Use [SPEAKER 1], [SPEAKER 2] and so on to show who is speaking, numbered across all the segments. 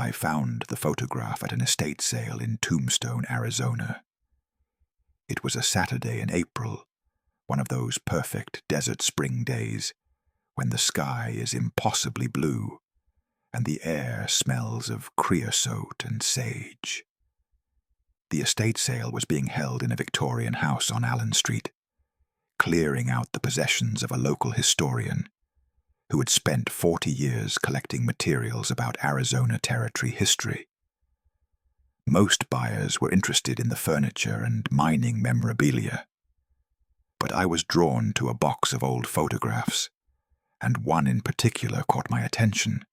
[SPEAKER 1] I found the photograph at an estate sale in Tombstone, Arizona. It was a Saturday in April, one of those perfect desert spring days when the sky is impossibly blue and the air smells of creosote and sage. The estate sale was being held in a Victorian house on Allen Street, clearing out the possessions of a local historian who had spent 40 years collecting materials about Arizona Territory history. Most buyers were interested in the furniture and mining memorabilia, but I was drawn to a box of old photographs, and one in particular caught my attention.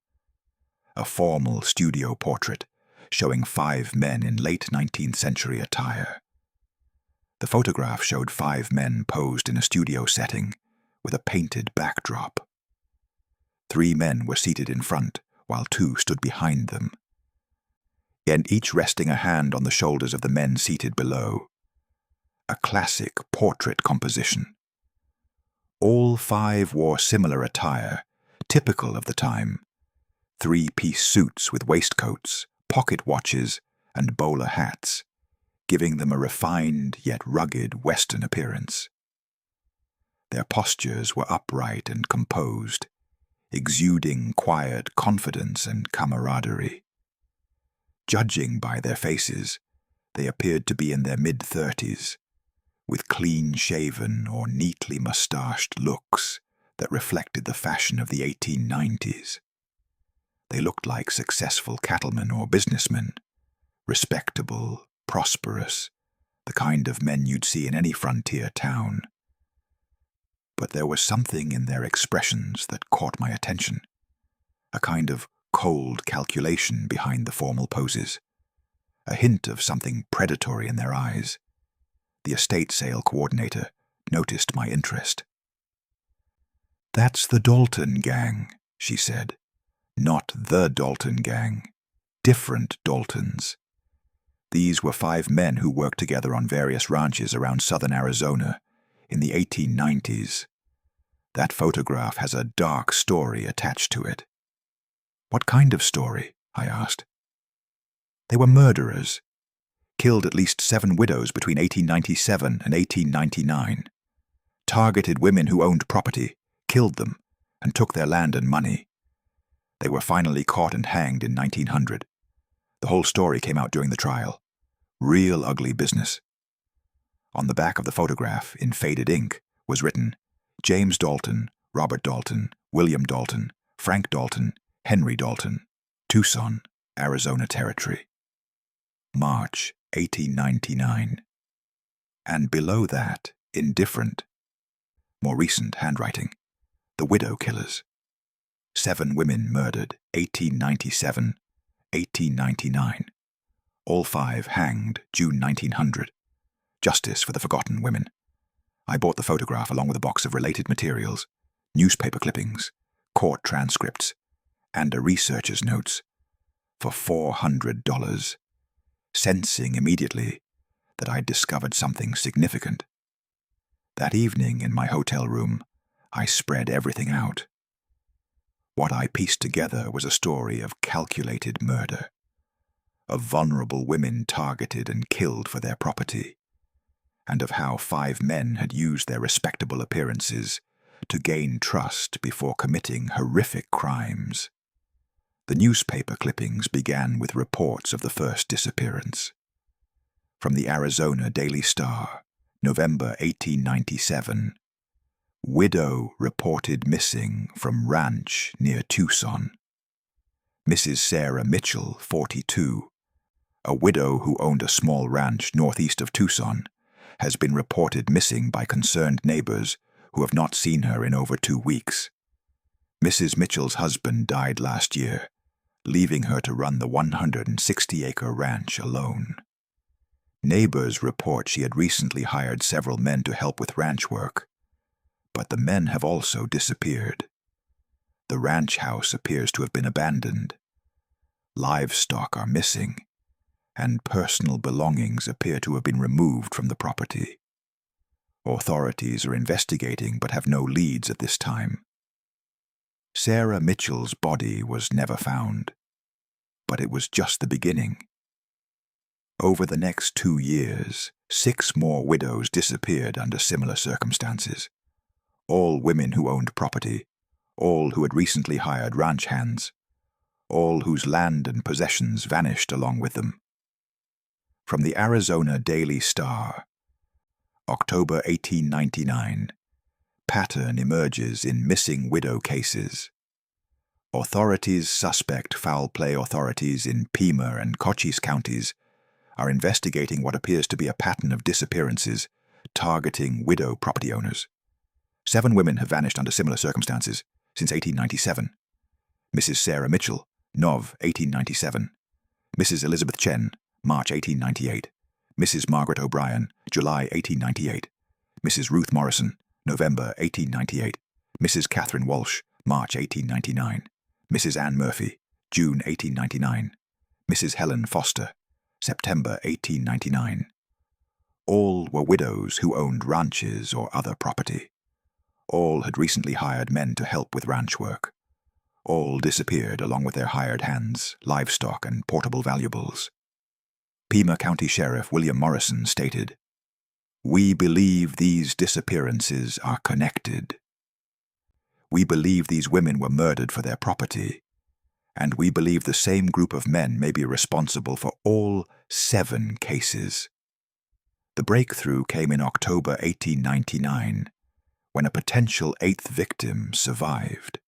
[SPEAKER 1] A formal studio portrait showing 5 men in late 19th century attire. The photograph showed 5 men posed in a studio setting with a painted backdrop. 3 men were seated in front, while 2 stood behind them, and each resting a hand on the shoulders of the men seated below. A classic portrait composition. All 5 wore similar attire, typical of the time: 3-piece suits with waistcoats, pocket watches, and bowler hats, giving them a refined yet rugged Western appearance. Their postures were upright and composed, exuding quiet confidence and camaraderie. Judging by their faces, they appeared to be in their mid-30s, with clean-shaven or neatly mustached looks that reflected the fashion of the 1890s. They looked like successful cattlemen or businessmen, respectable, prosperous, the kind of men you'd see in any frontier town. But there was something in their expressions that caught my attention, a kind of cold calculation behind the formal poses, a hint of something predatory in their eyes. The estate sale coordinator noticed my interest. "That's the Dalton gang," she said. "Not the Dalton gang. Different Daltons. These were 5 men who worked together on various ranches around southern Arizona in the 1890s. That photograph has a dark story attached to it." "What kind of story?" I asked. "They were murderers. Killed at least 7 widows between 1897 and 1899. Targeted women who owned property, killed them, and took their land and money. They were finally caught and hanged in 1900. The whole story came out during the trial. Real ugly business." On the back of the photograph, in faded ink, was written, "James Dalton, Robert Dalton, William Dalton, Frank Dalton, Henry Dalton, Tucson, Arizona Territory. March 1899. And below that, in different, more recent handwriting, the widow killers. 7 women murdered, 1897, 1899. All 5 hanged, June 1900. Justice for the forgotten women. I bought the photograph along with a box of related materials, newspaper clippings, court transcripts, and a researcher's notes for $400, sensing immediately that I'd discovered something significant. That evening in my hotel room, I spread everything out. What I pieced together was a story of calculated murder, of vulnerable women targeted and killed for their property, and of how 5 men had used their respectable appearances to gain trust before committing horrific crimes. The newspaper clippings began with reports of the first disappearance. From the Arizona Daily Star, November 1897, widow reported missing from ranch near Tucson. Mrs. Sarah Mitchell, 42, a widow who owned a small ranch northeast of Tucson, has been reported missing by concerned neighbors who have not seen her in over 2 weeks. Mrs. Mitchell's husband died last year, leaving her to run the 160-acre ranch alone. Neighbors report she had recently hired several men to help with ranch work, but the men have also disappeared. The ranch house appears to have been abandoned. Livestock are missing, and personal belongings appear to have been removed from the property. Authorities are investigating but have no leads at this time. Sarah Mitchell's body was never found. But it was just the beginning. Over the next 2 years, 6 more widows disappeared under similar circumstances. All women who owned property, all who had recently hired ranch hands, all whose land and possessions vanished along with them. From the Arizona Daily Star, October 1899, pattern emerges in missing widow cases. Authorities suspect foul play. Authorities in Pima and Cochise counties are investigating what appears to be a pattern of disappearances targeting widow property owners. 7 women have vanished under similar circumstances since 1897. Mrs. Sarah Mitchell, Nov. 1897. Mrs. Elizabeth Chen, March 1898. Mrs. Margaret O'Brien, July 1898. Mrs. Ruth Morrison, November 1898. Mrs. Catherine Walsh, March 1899. Mrs. Ann Murphy, June 1899. Mrs. Helen Foster, September 1899. All were widows who owned ranches or other property. All had recently hired men to help with ranch work. All disappeared along with their hired hands, livestock, and portable valuables. Pima County Sheriff William Morrison stated, "We believe these disappearances are connected. We believe these women were murdered for their property, and we believe the same group of men may be responsible for all 7 cases." The breakthrough came in October 1899, when a potential 8th victim survived.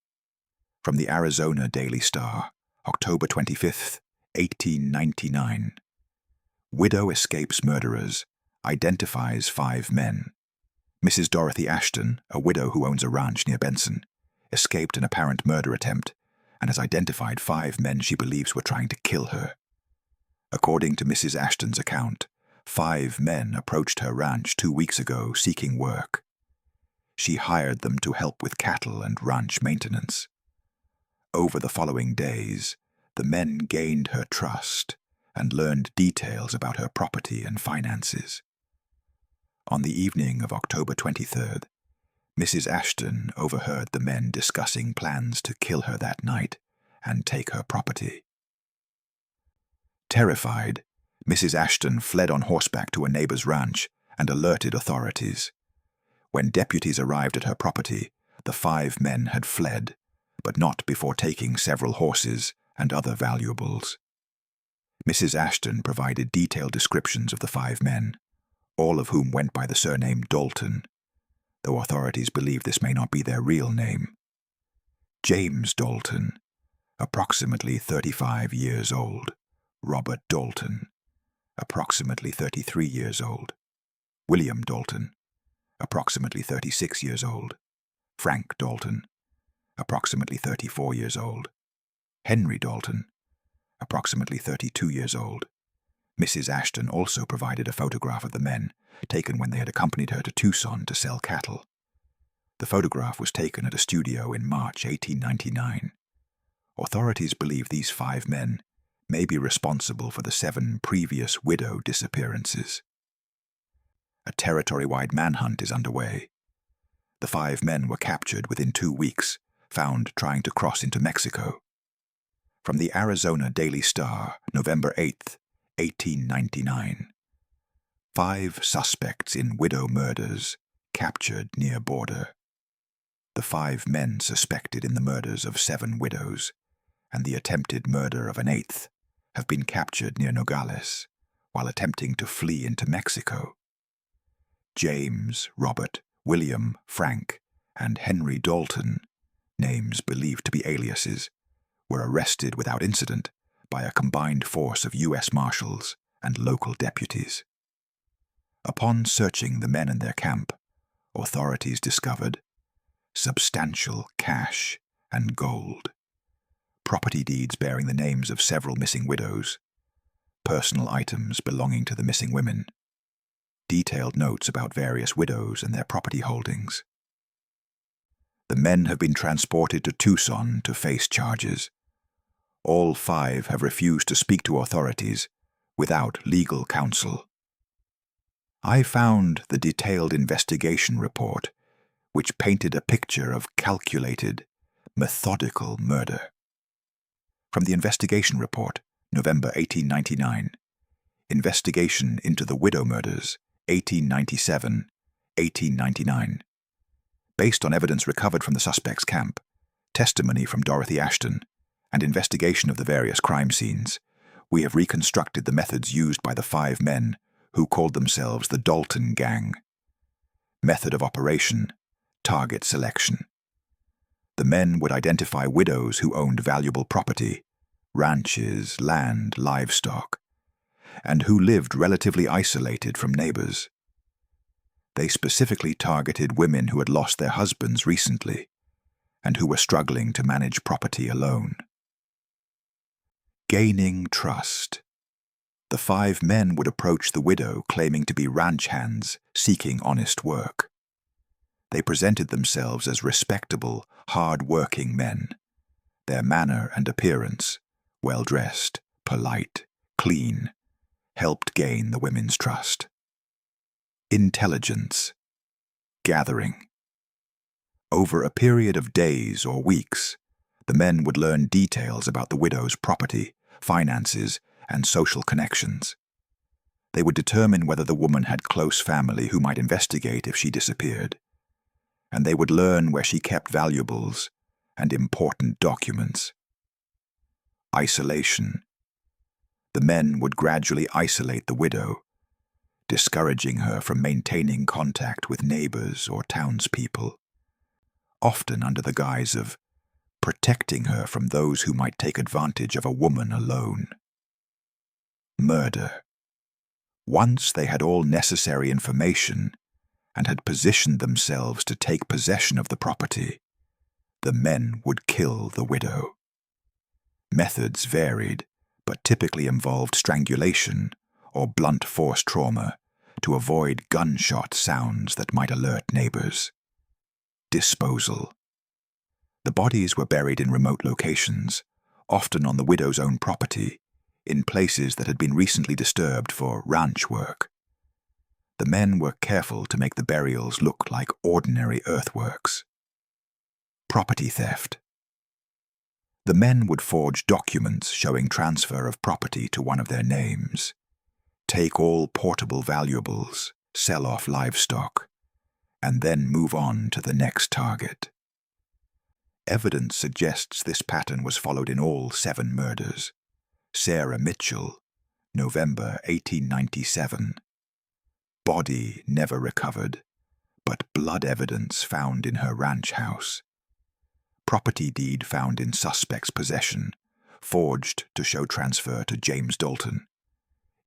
[SPEAKER 1] From the Arizona Daily Star, October 25, 1899. Widow escapes murderers, identifies 5 men. Mrs. Dorothy Ashton, a widow who owns a ranch near Benson, escaped an apparent murder attempt and has identified 5 men she believes were trying to kill her. According to Mrs. Ashton's account, 5 men approached her ranch 2 weeks ago seeking work. She hired them to help with cattle and ranch maintenance. Over the following days, the men gained her trust and learned details about her property and finances. On the evening of October 23rd, Mrs. Ashton overheard the men discussing plans to kill her that night and take her property. Terrified, Mrs. Ashton fled on horseback to a neighbor's ranch and alerted authorities. When deputies arrived at her property, the 5 men had fled, but not before taking several horses and other valuables. Mrs. Ashton provided detailed descriptions of the 5 men, all of whom went by the surname Dalton, though authorities believe this may not be their real name. James Dalton, approximately 35 years old. Robert Dalton, approximately 33 years old. William Dalton, approximately 36 years old. Frank Dalton, approximately 34 years old. Henry Dalton, approximately 32 years old. Mrs. Ashton also provided a photograph of the men, taken when they had accompanied her to Tucson to sell cattle. The photograph was taken at a studio in March 1899. Authorities believe these 5 men may be responsible for the 7 previous widow disappearances. A territory-wide manhunt is underway. The 5 men were captured within 2 weeks, found trying to cross into Mexico. From the Arizona Daily Star, November 8, 1899. 5 suspects in widow murders captured near border. The 5 men suspected in the murders of 7 widows and the attempted murder of an 8th have been captured near Nogales while attempting to flee into Mexico. James, Robert, William, Frank, and Henry Dalton, names believed to be aliases, were arrested without incident by a combined force of U.S. Marshals and local deputies. Upon searching the men and their camp, authorities discovered substantial cash and gold, property deeds bearing the names of several missing widows, personal items belonging to the missing women, detailed notes about various widows and their property holdings. The men have been transported to Tucson to face charges. All 5 have refused to speak to authorities without legal counsel. I found the detailed investigation report, which painted a picture of calculated, methodical murder. From the investigation report, November 1899. Investigation into the widow murders, 1897, 1899. Based on evidence recovered from the suspect's camp, testimony from Dorothy Ashton, and investigation of the various crime scenes, we have reconstructed the methods used by the 5 men who called themselves the Dalton Gang. Method of operation: target selection. The men would identify widows who owned valuable property, ranches, land, livestock, and who lived relatively isolated from neighbors. They specifically targeted women who had lost their husbands recently and who were struggling to manage property alone. Gaining trust. The 5 men would approach the widow claiming to be ranch hands seeking honest work. They presented themselves as respectable, hard-working men. Their manner and appearance, well-dressed, polite, clean, helped gain the women's trust. Intelligence. Gathering. Over a period of days or weeks, the men would learn details about the widow's property, finances, and social connections. They would determine whether the woman had close family who might investigate if she disappeared, and they would learn where she kept valuables and important documents. Isolation. The men would gradually isolate the widow, discouraging her from maintaining contact with neighbors or townspeople, often under the guise of protecting her from those who might take advantage of a woman alone. Murder. Once they had all necessary information and had positioned themselves to take possession of the property, the men would kill the widow. Methods varied, but typically involved strangulation or blunt force trauma to avoid gunshot sounds that might alert neighbors. Disposal. The bodies were buried in remote locations, often on the widow's own property, in places that had been recently disturbed for ranch work. The men were careful to make the burials look like ordinary earthworks. Property theft. The men would forge documents showing transfer of property to one of their names, take all portable valuables, sell off livestock, and then move on to the next target. Evidence suggests this pattern was followed in all 7 murders. Sarah Mitchell, November 1897. Body never recovered, but blood evidence found in her ranch house. Property deed found in suspect's possession, forged to show transfer to James Dalton.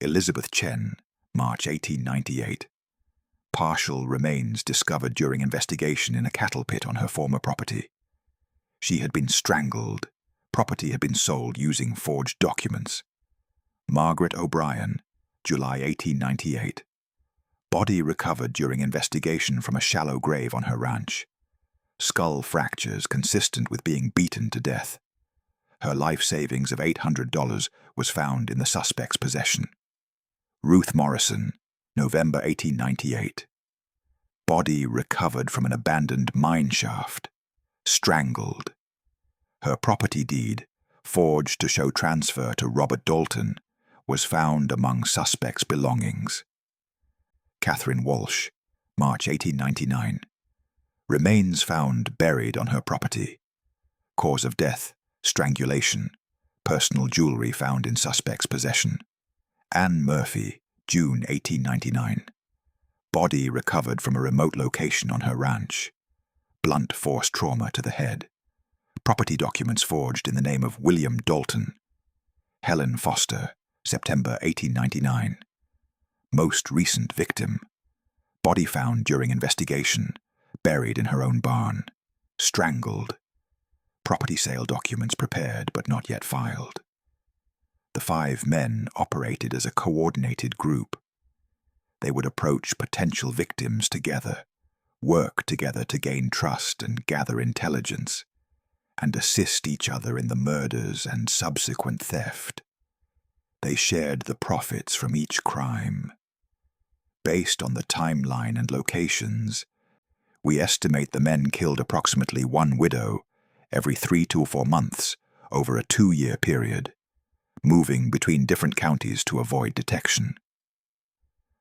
[SPEAKER 1] Elizabeth Chen, March 1898. Partial remains discovered during investigation in a cattle pit on her former property. She had been strangled. Property had been sold using forged documents. Margaret O'Brien, July 1898. Body recovered during investigation from a shallow grave on her ranch. Skull fractures consistent with being beaten to death. Her life savings of $800 was found in the suspect's possession. Ruth Morrison, November 1898. Body recovered from an abandoned mine shaft. Strangled. Her property deed, forged to show transfer to Robert Dalton, was found among suspect's belongings. Catherine Walsh, March 1899. Remains found buried on her property. Cause of death, strangulation. Personal jewelry found in suspect's possession. Anne Murphy, June 1899. Body recovered from a remote location on her ranch. Blunt force trauma to the head. Property documents forged in the name of William Dalton. Helen Foster, September 1899. Most recent victim. Body found during investigation, buried in her own barn. Strangled. Property sale documents prepared but not yet filed. The 5 men operated as a coordinated group. They would approach potential victims together, work together to gain trust and gather intelligence, and assist each other in the murders and subsequent theft. They shared the profits from each crime. Based on the timeline and locations, we estimate the men killed approximately 1 widow every 3 to 4 months over a 2-year period, moving between different counties to avoid detection.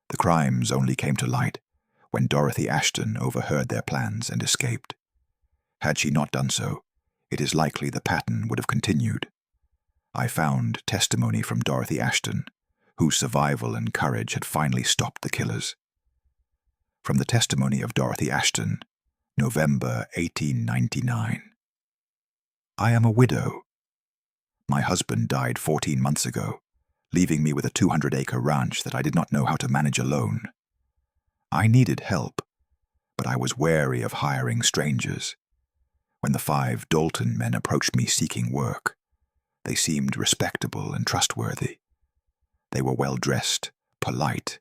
[SPEAKER 1] The crimes only came to light when Dorothy Ashton overheard their plans and escaped. Had she not done so, it is likely the pattern would have continued. I found testimony from Dorothy Ashton, whose survival and courage had finally stopped the killers. From the testimony of Dorothy Ashton, November 1899. I am a widow. My husband died 14 months ago, leaving me with a 200-acre ranch that I did not know how to manage alone. I needed help, but I was wary of hiring strangers. When the 5 Dalton men approached me seeking work, they seemed respectable and trustworthy. They were well-dressed, polite,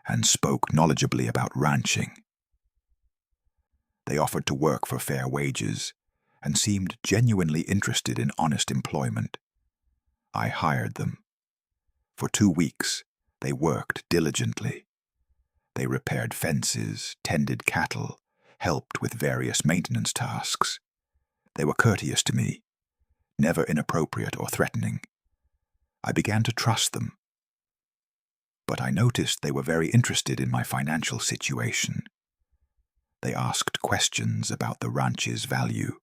[SPEAKER 1] and spoke knowledgeably about ranching. They offered to work for fair wages and seemed genuinely interested in honest employment. I hired them. For 2 weeks, they worked diligently. They repaired fences, tended cattle, helped with various maintenance tasks. They were courteous to me, never inappropriate or threatening. I began to trust them. But I noticed they were very interested in my financial situation. They asked questions about the ranch's value,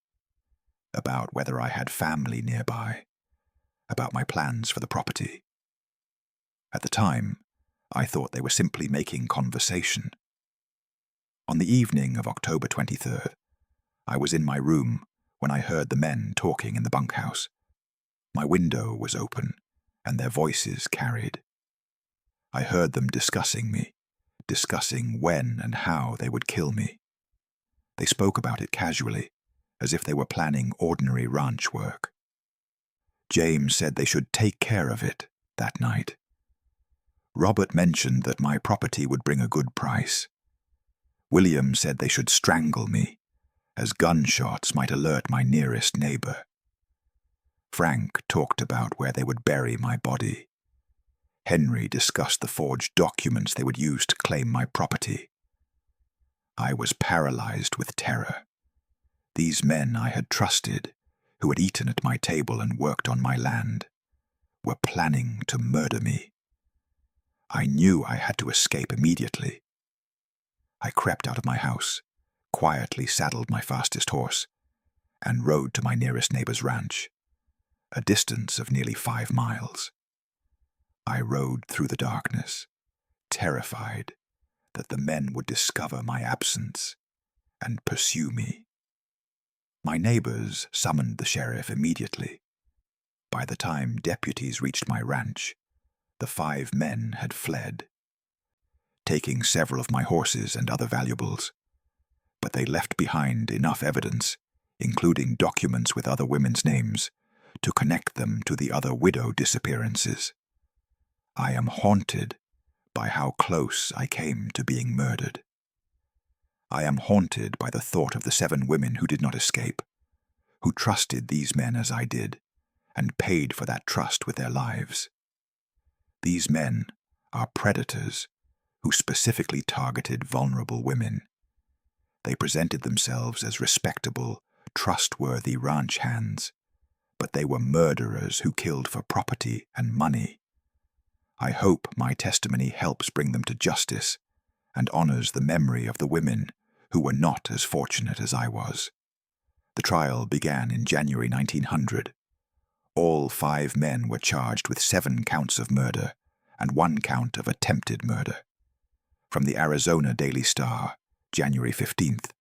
[SPEAKER 1] about whether I had family nearby, about my plans for the property. At the time, I thought they were simply making conversation. On the evening of October 23rd, I was in my room when I heard the men talking in the bunkhouse. My window was open, and their voices carried. I heard them discussing me, discussing when and how they would kill me. They spoke about it casually, as if they were planning ordinary ranch work. James said they should take care of it that night. Robert mentioned that my property would bring a good price. William said they should strangle me, as gunshots might alert my nearest neighbor. Frank talked about where they would bury my body. Henry discussed the forged documents they would use to claim my property. I was paralyzed with terror. These men I had trusted, who had eaten at my table and worked on my land, were planning to murder me. I knew I had to escape immediately. I crept out of my house, quietly saddled my fastest horse, and rode to my nearest neighbor's ranch, a distance of nearly 5 miles. I rode through the darkness, terrified that the men would discover my absence and pursue me. My neighbors summoned the sheriff immediately. By the time deputies reached my ranch, the 5 men had fled, taking several of my horses and other valuables, but they left behind enough evidence, including documents with other women's names, to connect them to the other widow disappearances. I am haunted by how close I came to being murdered. I am haunted by the thought of the 7 women who did not escape, who trusted these men as I did, and paid for that trust with their lives. These men are predators who specifically targeted vulnerable women. They presented themselves as respectable, trustworthy ranch hands, but they were murderers who killed for property and money. I hope my testimony helps bring them to justice and honors the memory of the women who were not as fortunate as I was. The trial began in January 1900. All 5 men were charged with 7 counts of murder and 1 count of attempted murder. From the Arizona Daily Star, January 15th,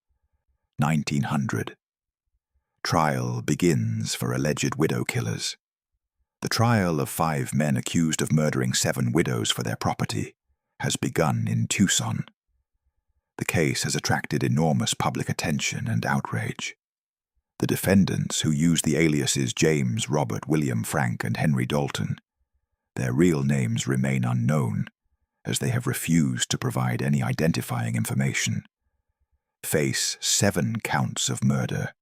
[SPEAKER 1] 1900. Trial begins for alleged widow killers. The trial of 5 men accused of murdering 7 widows for their property has begun in Tucson. The case has attracted enormous public attention and outrage. The defendants, who used the aliases James, Robert, William, Frank, and Henry Dalton, their real names remain unknown, as they have refused to provide any identifying information, face 7 counts of murder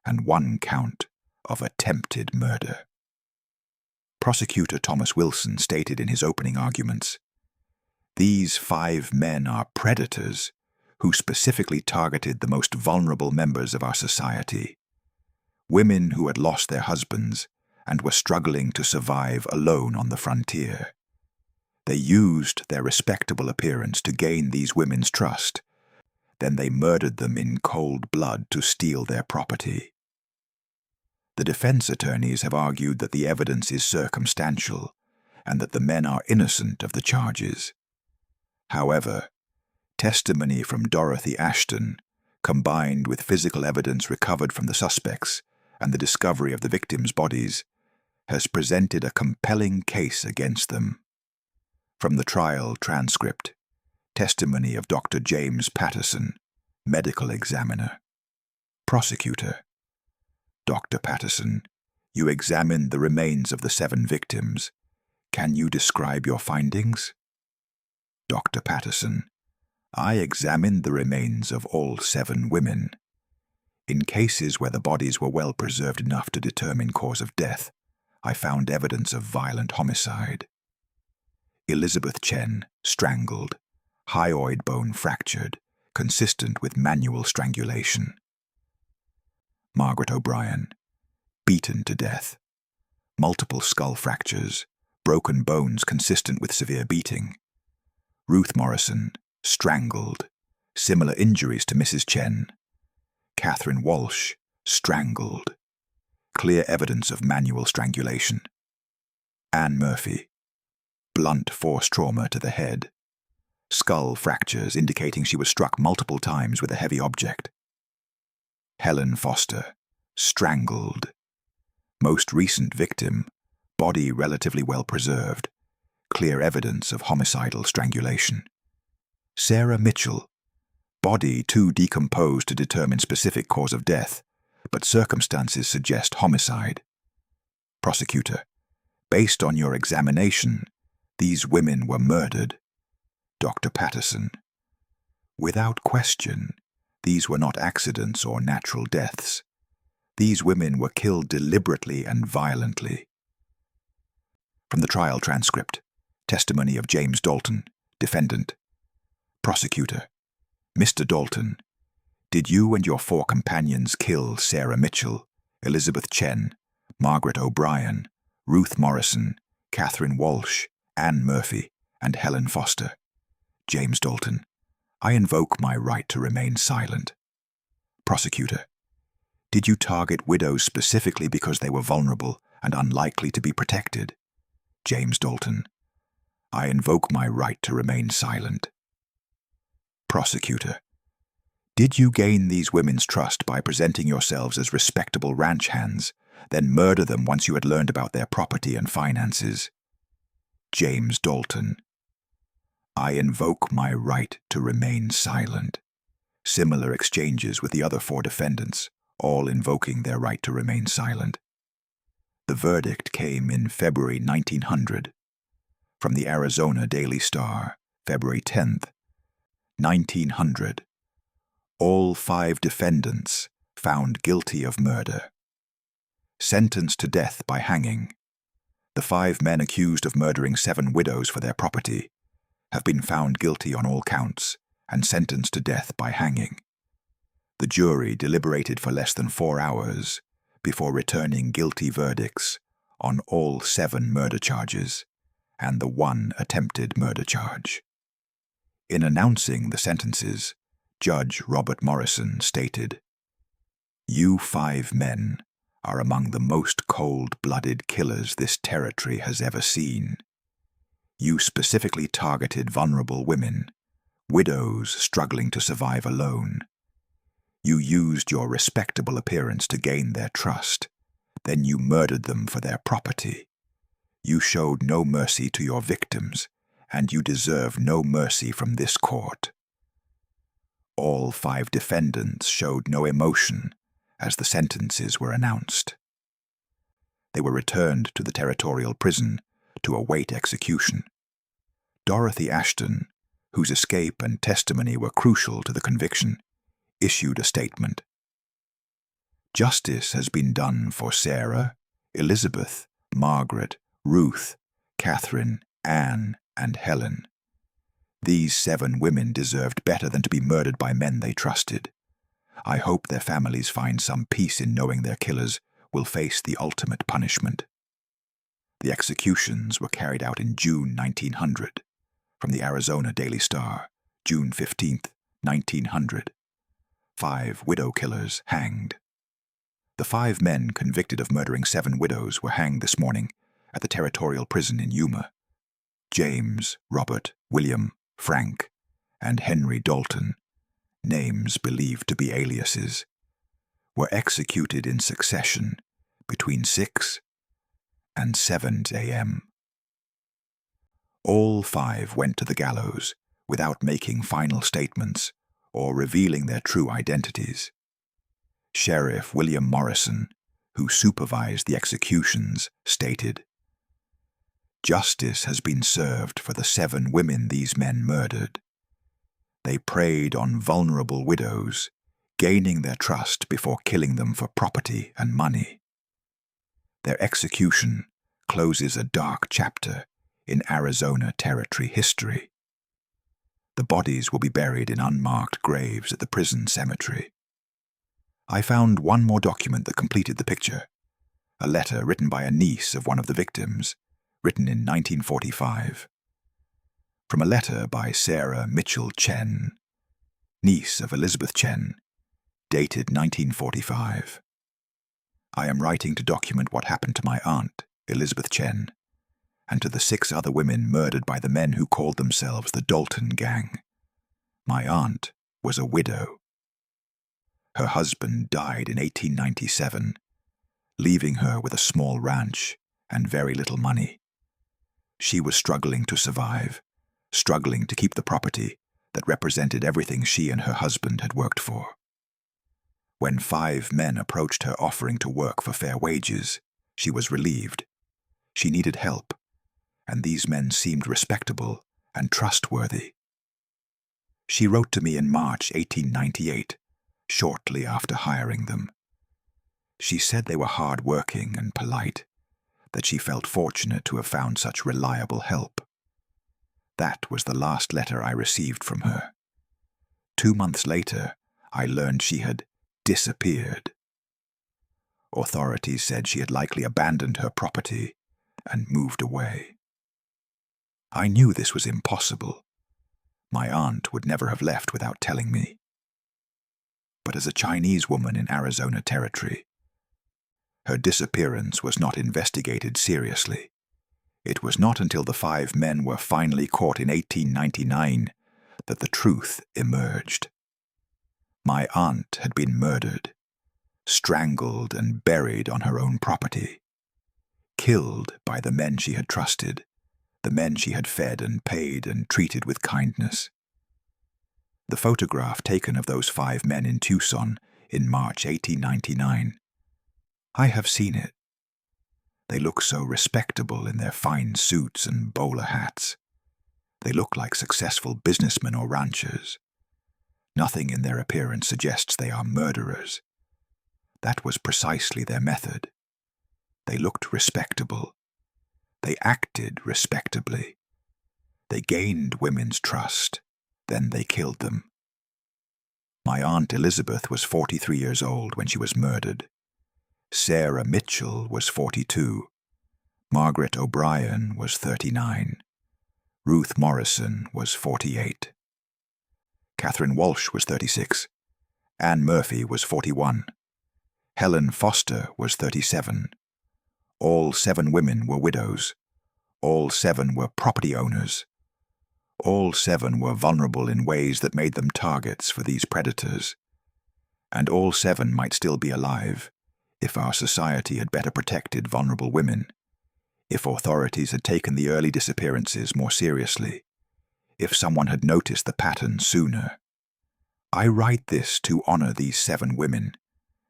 [SPEAKER 1] and 1 count of attempted murder. Prosecutor Thomas Wilson stated in his opening arguments, "These 5 men are predators who specifically targeted the most vulnerable members of our society, women who had lost their husbands and were struggling to survive alone on the frontier. They used their respectable appearance to gain these women's trust. Then they murdered them in cold blood to steal their property. The defense attorneys have argued that the evidence is circumstantial and that the men are innocent of the charges. However, testimony from Dorothy Ashton, combined with physical evidence recovered from the suspects and the discovery of the victims' bodies, has presented a compelling case against them. From the trial transcript, testimony of Dr. James Patterson, medical examiner. Prosecutor: Dr. Patterson, you examined the remains of the 7 victims. Can you describe your findings? Dr. Patterson: I examined the remains of all 7 women. In cases where the bodies were well preserved enough to determine cause of death, I found evidence of violent homicide. Elizabeth Chen, strangled, hyoid bone fractured, consistent with manual strangulation. Margaret O'Brien, beaten to death, multiple skull fractures, broken bones consistent with severe beating. Ruth Morrison, strangled, similar injuries to Mrs. Chen. Catherine Walsh, strangled, clear evidence of manual strangulation. Anne Murphy, blunt force trauma to the head, skull fractures indicating she was struck multiple times with a heavy object. Helen Foster, strangled, most recent victim, body relatively well preserved, clear evidence of homicidal strangulation. Sarah Mitchell, body too decomposed to determine specific cause of death, but circumstances suggest homicide. Prosecutor: based on your examination, these women were murdered. Dr. Patterson: without question, these were not accidents or natural deaths. These women were killed deliberately and violently. From the trial transcript, testimony of James Dalton, defendant. Prosecutor: Mr. Dalton, did you and your 4 companions kill Sarah Mitchell, Elizabeth Chen, Margaret O'Brien, Ruth Morrison, Catherine Walsh, Anne Murphy, and Helen Foster? James Dalton: I invoke my right to remain silent. Prosecutor: did you target widows specifically because they were vulnerable and unlikely to be protected? James Dalton: I invoke my right to remain silent. Prosecutor: did you gain these women's trust by presenting yourselves as respectable ranch hands, then murder them once you had learned about their property and finances? James Dalton: I invoke my right to remain silent. Similar exchanges with the other 4 defendants, all invoking their right to remain silent. The verdict came in February 1900. From the Arizona Daily Star, February 10th, 1900. All 5 defendants found guilty of murder. Sentenced to death by hanging. The 5 men accused of murdering 7 widows for their property have been found guilty on all counts and sentenced to death by hanging. The jury deliberated for less than 4 hours before returning guilty verdicts on all 7 murder charges and the 1 attempted murder charge. In announcing the sentences, Judge Robert Morrison stated, "You 5 men are among the most cold-blooded killers this territory has ever seen. You specifically targeted vulnerable women, widows struggling to survive alone. You used your respectable appearance to gain their trust. Then you murdered them for their property. You showed no mercy to your victims, and you deserve no mercy from this court." All 5 defendants showed no emotion as the sentences were announced. They were returned to the territorial prison to await execution. Dorothy Ashton, whose escape and testimony were crucial to the conviction, issued a statement. "Justice has been done for Sarah, Elizabeth, Margaret, Ruth, Catherine, Anne, and Helen. These 7 women deserved better than to be murdered by men they trusted. I hope their families find some peace in knowing their killers will face the ultimate punishment." The executions were carried out in June 1900. From the Arizona Daily Star, June 15th, 1900. 5 widow killers hanged. The 5 men convicted of murdering 7 widows were hanged this morning at the Territorial Prison in Yuma. James, Robert, William, Frank, and Henry Dalton, names believed to be aliases, were executed in succession between 6 and 7 a.m. All 5 went to the gallows without making final statements or revealing their true identities. Sheriff William Morrison, who supervised the executions, stated, "Justice has been served for the 7 women these men murdered. They preyed on vulnerable widows, gaining their trust before killing them for property and money. Their execution closes a dark chapter in Arizona Territory history. The bodies will be buried in unmarked graves at the prison cemetery." I found one more document that completed the picture, a letter written by a niece of one of the victims, written in 1945. From a letter by Sarah Mitchell Chen, niece of Elizabeth Chen, dated 1945. "I am writing to document what happened to my aunt, Elizabeth Chen, and to the 6 other women murdered by the men who called themselves the Dalton Gang. My aunt was a widow. Her husband died in 1897, leaving her with a small ranch and very little money. She was struggling to survive, struggling to keep the property that represented everything she and her husband had worked for. When 5 men approached her offering to work for fair wages, she was relieved. She needed help, and these men seemed respectable and trustworthy. She wrote to me in March 1898, shortly after hiring them. She said they were hard-working and polite, that she felt fortunate to have found such reliable help. That was the last letter I received from her. 2 months later, I learned she had disappeared. Authorities said she had likely abandoned her property and moved away. I knew this was impossible. My aunt would never have left without telling me. But as a Chinese woman in Arizona Territory, her disappearance was not investigated seriously. It was not until the 5 men were finally caught in 1899 that the truth emerged. My aunt had been murdered, strangled and buried on her own property, killed by the men she had trusted, the men she had fed and paid and treated with kindness. The photograph taken of those 5 men in Tucson in March 1899. I have seen it. They look so respectable in their fine suits and bowler hats. They look like successful businessmen or ranchers. Nothing in their appearance suggests they are murderers. That was precisely their method. They looked respectable. They acted respectably. They gained women's trust. Then they killed them. My Aunt Elizabeth was 43 years old when she was murdered. Sarah Mitchell was 42. Margaret O'Brien was 39. Ruth Morrison was 48. Catherine Walsh was 36. Anne Murphy was 41. Helen Foster was 37. All 7 women were widows. All 7 were property owners. All 7 were vulnerable in ways that made them targets for these predators. And all 7 might still be alive if our society had better protected vulnerable women, if authorities had taken the early disappearances more seriously, if someone had noticed the pattern sooner. I write this to honor these 7 women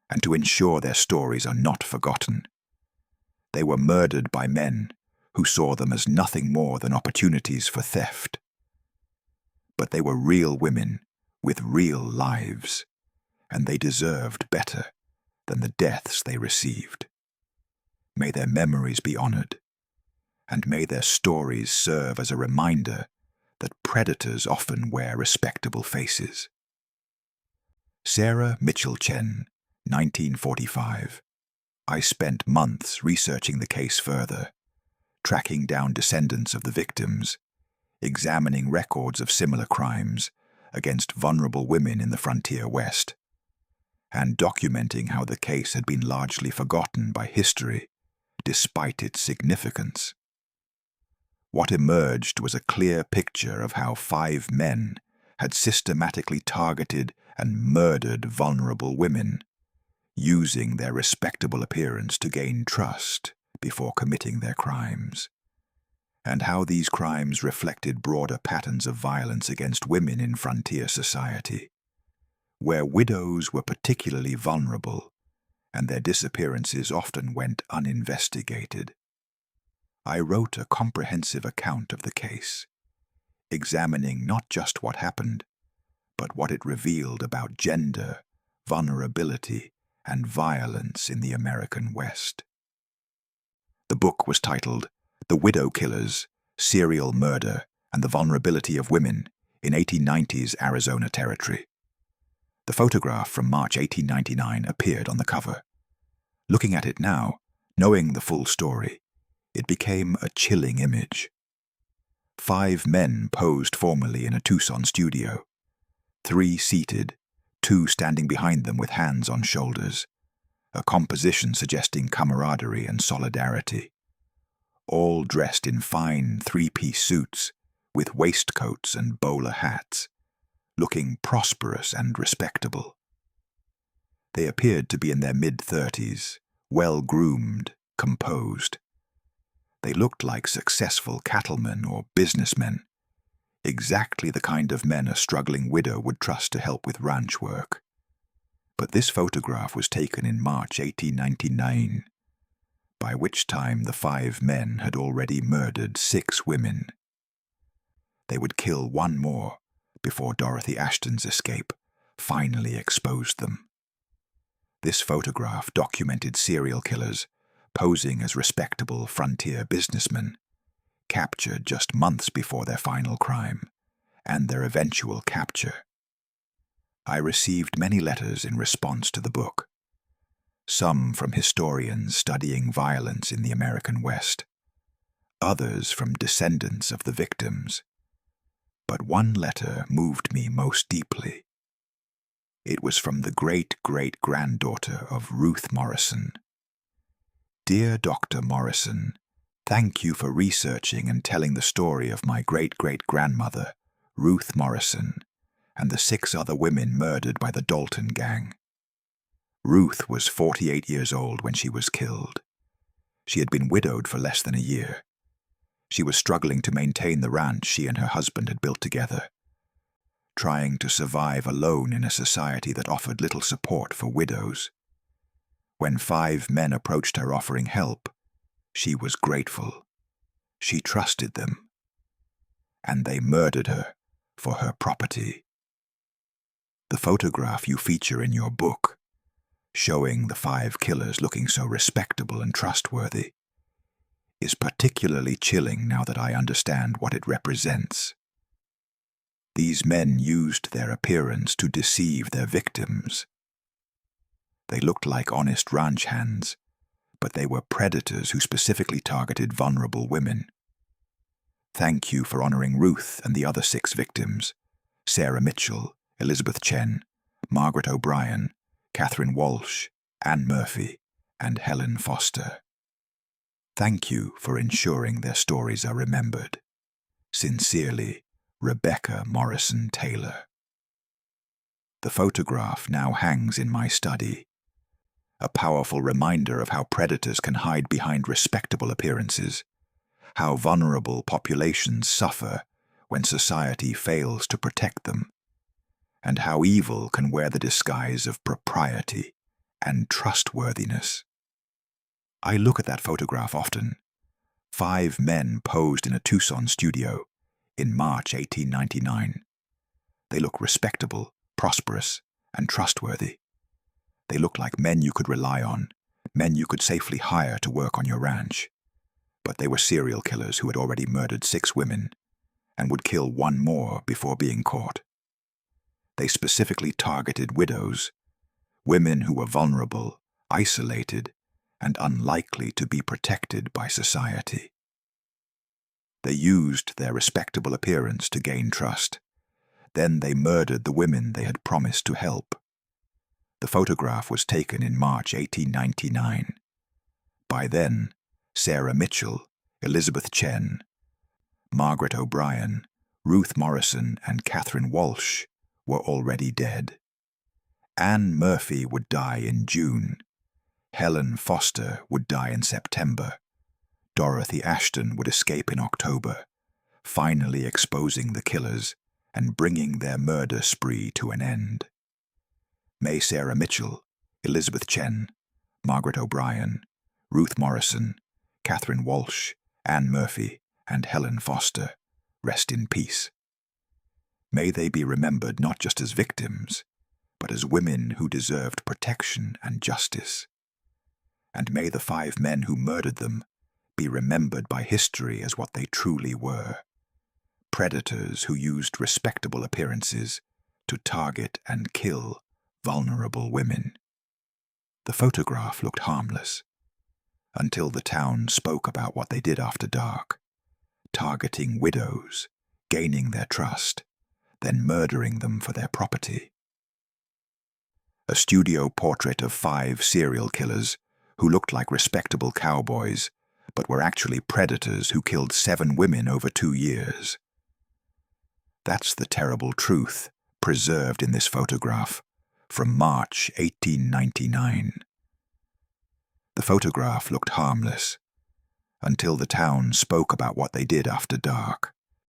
[SPEAKER 1] and to ensure their stories are not forgotten. They were murdered by men who saw them as nothing more than opportunities for theft. But they were real women with real lives, and they deserved better than the deaths they received. May their memories be honored, and may their stories serve as a reminder that predators often wear respectable faces. Sarah Mitchell Chen, 1945. I spent months researching the case further, tracking down descendants of the victims, examining records of similar crimes against vulnerable women in the frontier West, and documenting how the case had been largely forgotten by history despite its significance. What emerged was a clear picture of how 5 men had systematically targeted and murdered vulnerable women, using their respectable appearance to gain trust before committing their crimes, and how these crimes reflected broader patterns of violence against women in frontier society, where widows were particularly vulnerable and their disappearances often went uninvestigated. I wrote a comprehensive account of the case, examining not just what happened, but what it revealed about gender, vulnerability, and violence in the American West. The book was titled The Widow Killers, Serial Murder and the Vulnerability of Women in 1890s Arizona Territory. The photograph from March 1899 appeared on the cover. Looking at it now, knowing the full story, it became a chilling image. 5 men posed formally in a Tucson studio, 3 seated, 2 standing behind them with hands on shoulders, a composition suggesting camaraderie and solidarity, all dressed in fine 3-piece suits with waistcoats and bowler hats, looking prosperous and respectable. They appeared to be in their mid-30s, well-groomed, composed. They looked like successful cattlemen or businessmen, exactly the kind of men a struggling widow would trust to help with ranch work. But this photograph was taken in March 1899, by which time the 5 men had already murdered 6 women. They would kill 1 more before Dorothy Ashton's escape finally exposed them. This photograph documented serial killers posing as respectable frontier businessmen, captured just months before their final crime and their eventual capture. I received many letters in response to the book, some from historians studying violence in the American West, others from descendants of the victims. But one letter moved me most deeply. It was from the great-great-granddaughter of Ruth Morrison. Dear Dr. Morrison, thank you for researching and telling the story of my great-great-grandmother, Ruth Morrison, and the 6 other women murdered by the Dalton gang. Ruth was 48 years old when she was killed. She had been widowed for less than a year. She was struggling to maintain the ranch she and her husband had built together, trying to survive alone in a society that offered little support for widows. When 5 men approached her offering help, she was grateful. She trusted them, and they murdered her for her property. The photograph you feature in your book, showing the 5 killers looking so respectable and trustworthy, is particularly chilling now that I understand what it represents. These men used their appearance to deceive their victims. They looked like honest ranch hands, but they were predators who specifically targeted vulnerable women. Thank you for honoring Ruth and the other 6 victims, Sarah Mitchell, Elizabeth Chen, Margaret O'Brien, Catherine Walsh, Anne Murphy, and Helen Foster. Thank you for ensuring their stories are remembered. Sincerely, Rebecca Morrison Taylor. The photograph now hangs in my study, a powerful reminder of how predators can hide behind respectable appearances, how vulnerable populations suffer when society fails to protect them, and how evil can wear the disguise of propriety and trustworthiness. I look at that photograph often. 5 men posed in a Tucson studio in March 1899. They look respectable, prosperous, and trustworthy. They look like men you could rely on, men you could safely hire to work on your ranch. But they were serial killers who had already murdered 6 women and would kill 1 more before being caught. They specifically targeted widows, women who were vulnerable, isolated, and unlikely to be protected by society. They used their respectable appearance to gain trust. Then they murdered the women they had promised to help. The photograph was taken in March 1899. By then, Sarah Mitchell, Elizabeth Chen, Margaret O'Brien, Ruth Morrison, and Catherine Walsh were already dead. Anne Murphy would die in June. Helen Foster would die in September. Dorothy Ashton would escape in October, finally exposing the killers and bringing their murder spree to an end. May Sarah Mitchell, Elizabeth Chen, Margaret O'Brien, Ruth Morrison, Catherine Walsh, Anne Murphy, and Helen Foster rest in peace. May they be remembered not just as victims, but as women who deserved protection and justice. And may the 5 men who murdered them be remembered by history as what they truly were: predators who used respectable appearances to target and kill vulnerable women. The photograph looked harmless, until the town spoke about what they did after dark, targeting widows, gaining their trust, then murdering them for their property. A studio portrait of 5 serial killers who looked like respectable cowboys, but were actually predators who killed 7 women over 2 years. That's the terrible truth preserved in this photograph from March 1899. The photograph looked harmless, until the town spoke about what they did after dark,